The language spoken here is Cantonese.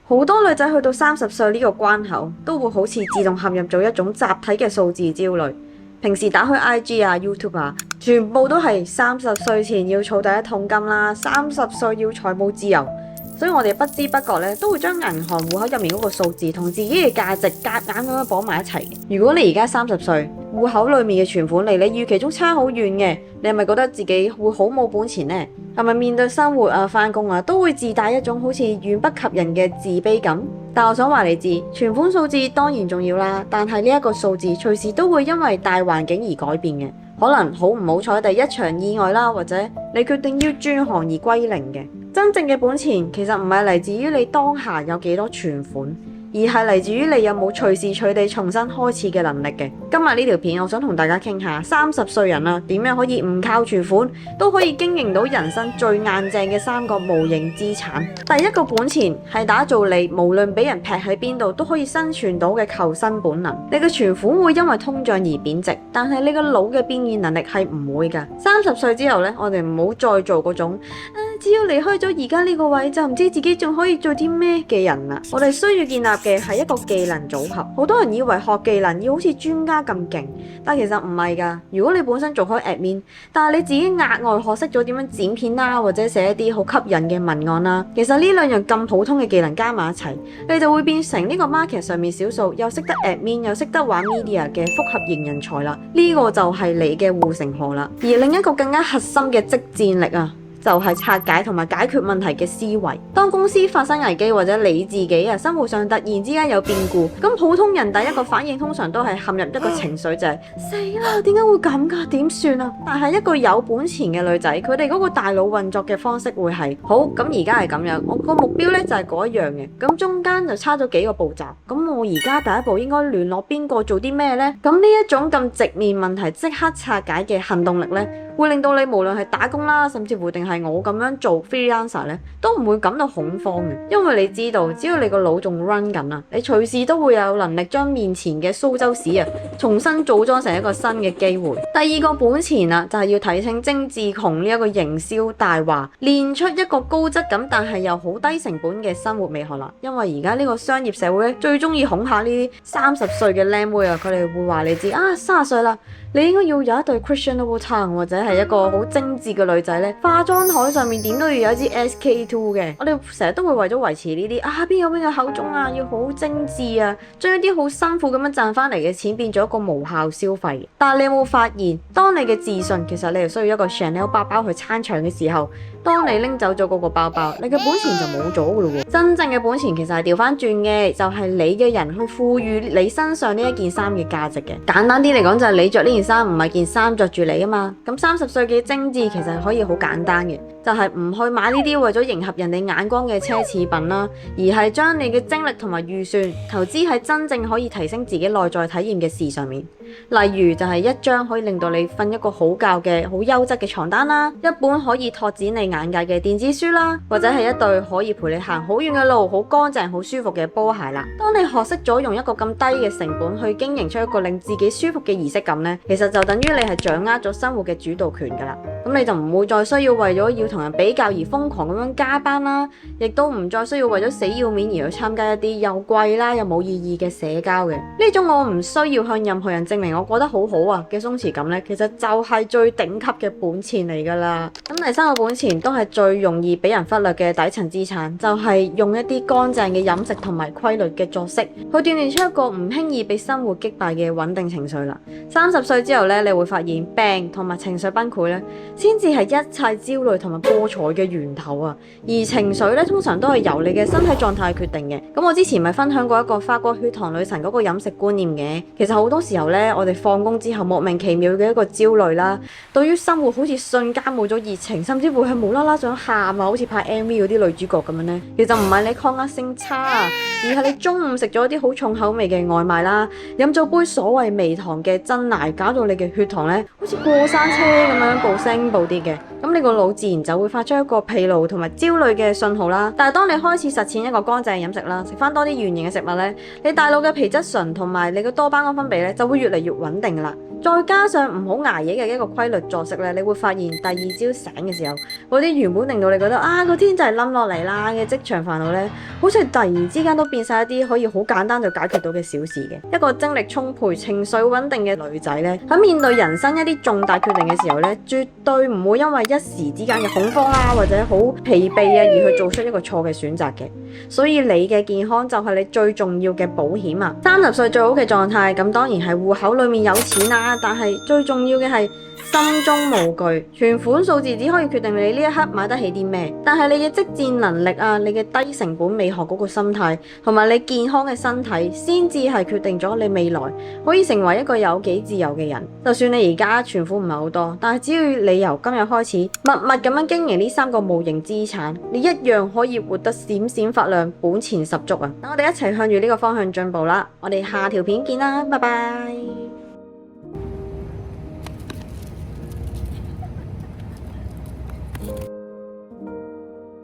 好多女仔去到30歲呢個關口，都會好似自動陷入咗一種集體嘅數字焦慮。平時打開 IG 啊、YouTube 啊，全部都係30歲前要儲第一桶金啦，30歲要財務自由。所以我哋不知不覺咧，都會將銀行戶口入面嗰個數字同自己嘅價值夾硬咁樣綁埋一齊。如果你而家30歲，戶口裡面嘅存款離你預期中差好遠嘅，你係咪覺得自己會好冇本錢呢？係咪面對生活啊、返工啊，都會自帶一種好似遠不及人嘅自卑感？但我想話你知，存款數字當然重要啦，但係呢一個數字隨時都會因為大環境而改變嘅，可能好唔好彩第一場意外啦，或者你決定要轉行而歸零嘅。真正嘅本錢其實唔係嚟自於你當下有幾多存款，而係嚟自於你有冇隨時隨地重新開始嘅能力嘅。今日呢條片我想同大家傾下30歲人啊，點樣可以唔靠存款都可以經營到人生最硬淨嘅3個無形資產。第一個本錢係打造你無論俾人劈喺邊度都可以生存到嘅求生本能。你嘅存款會因為通脹而貶值，但係你個腦嘅變現能力係唔會㗎。30歲之後呢，我哋唔好再做嗰種只要離開咗而家呢個位就唔知自己仲可以做啲咩嘅人啦。我哋需要建立嘅係一個技能組合。好多人以為學技能要好似專家咁勁，但其實唔係㗎。如果你本身做開 admin， 但係你自己額外學識咗點樣剪片啦，或者寫一啲好吸引嘅文案啦，其實呢兩樣咁普通嘅技能加埋一齊，你就會變成呢個 market 上面少數又識得 admin 又識得玩 media 嘅複合型人才啦。呢個就係你嘅護城河啦。而另一個更加核心嘅即戰力啊，就係拆解同埋解決問題嘅思維。當公司發生危機或者你自己生活上突然之間有變故，咁普通人第一個反應通常都係陷入一個情緒，就係死啦，點解會咁㗎？點算啊？但係一個有本錢嘅女仔，佢哋嗰個大腦運作嘅方式會係好，咁而家係咁樣，我個目標呢就係嗰一樣嘅，咁中間就差咗幾個步驟，咁我而家第一步應該聯絡邊個做啲咩呢？咁呢一種咁直面問題即刻拆解嘅行動力呢，會令到你無論係打工啦，甚至乎定係我咁樣做 freelancer 咧，都唔會感到恐慌嘅，因為你知道，只要你個腦仲 run 緊啊，你隨時都會有能力將面前嘅蘇州市重新組裝成一個新嘅機會。第二個本錢就係要睇清精緻窮呢一個營銷大話，練出一個高質感但係又好低成本嘅生活美學啦。因為而家呢個商業社會咧，最中意恐嚇呢啲30歲嘅靚妹啊，佢哋會話你知30歲啦，你應該要有一對 Christian Louboutin 或者係一個好精緻嘅女仔咧，化妝台上面點都要有一支 SK2 嘅。我哋成日都會為咗維持呢啲邊個口中要好精緻將一啲好辛苦咁樣賺翻嚟嘅錢變咗一個無效消費。但係你有冇發現，當你嘅自信其實你係需要一個 Chanel 包包去撐場嘅時候，當你拎走咗嗰個包包，你嘅本錢就冇咗噶咯喎。真正嘅本錢其實係調翻轉嘅，就係你嘅人去賦予你身上呢一件衫嘅價值嘅。簡單啲嚟講就係你着呢件衫唔係件衫着住你啊嘛。咁30歲嘅精緻其實係可以好簡單嘅，就係唔去買呢啲為咗迎合人哋眼光嘅奢侈品啦，而係將你嘅精力同埋預算投資喺真正可以提升自己內在體驗嘅事上面。例如就係一張可以令到你瞓一個好覺嘅好優質嘅床單啦，一本可以拓展你眼界嘅電子書啦，或者係一對可以陪你行好遠嘅路、好乾淨、好舒服嘅波鞋啦。當你學識咗用一個咁低嘅成本去經營出一個令自己舒服嘅儀式感呢，其實就等於你係掌握咗生活嘅主導權㗎啦。咁你就唔會再需要為咗要同人比較而瘋狂咁樣加班啦，亦都唔再需要為咗死要面而去參加一啲又貴啦又冇意義嘅社交嘅。呢種我唔需要向任何人證明我覺得好好嘅鬆弛感呢，其實就係最頂級嘅本錢嚟㗎啦。咁第三個本錢都係最容易俾人忽略嘅底層資產，就係用一啲乾淨嘅飲食同埋規律嘅作息，去鍛鍊出一個唔輕易被生活擊敗嘅穩定情緒啦。30歲之後呢，你會發現病同埋情緒崩潰呢，先至係一切焦慮同埋破財嘅源頭啊。而情緒呢，通常都係由你嘅身體狀態決定嘅。咁我之前咪分享過一個法國血糖女神嗰個飲食觀念嘅，其實好多時候呢，我哋放工之後莫名其妙嘅一個焦慮啦，對於生活好似瞬間冇咗熱情，甚至乎係無啦啦想喊好似拍 MV 嗰啲女主角咁樣呢。其實唔係你抗壓性差而係你中午食咗啲好重口味嘅外賣啦，飲咗杯所謂微糖嘅真奶，搞到你嘅血糖呢好似過山車咁樣暴升暴跌嘅。咁你個腦自然就會發出一個疲勞同埋焦慮嘅信號啦。但係當你開始實踐一個乾淨飲食啦，食翻多啲原形嘅食物呢，你大腦嘅皮質醇同埋你嘅多巴胺分泌呢就會越嚟越穩定啦。再加上唔好捱夜嘅一個規律作息咧，你會發現第二朝醒嘅時候，嗰啲原本令到你覺得個天就係冧落嚟啦嘅職場煩惱咧，好似突然之間都變晒一啲可以好簡單就解決到嘅小事嘅。一個精力充沛、情緒穩定嘅女仔咧，喺面對人生一啲重大決定嘅時候咧，絕對唔會因為一時之間嘅恐慌啊或者好疲憊啊而去做出一個錯嘅選擇嘅。所以你嘅健康就係你最重要嘅保險啊！30歲最好嘅狀態，咁當然係戶口裏面有錢啦，但係最重要嘅係心中無懼，存款數字只可以決定你呢一刻買得起啲咩，但係你嘅即戰能力啊，你嘅低成本美學嗰個心態，同埋你健康嘅身體，先至係決定咗你未來可以成為一個有幾自由嘅人。就算你而家存款唔係好多，但係只要你由今日開始默默咁樣經營呢3個無形資產，你一樣可以活得閃閃發亮，本錢十足啊！等我哋一齊向住呢個方向進步啦！我哋下條片見啦，拜拜。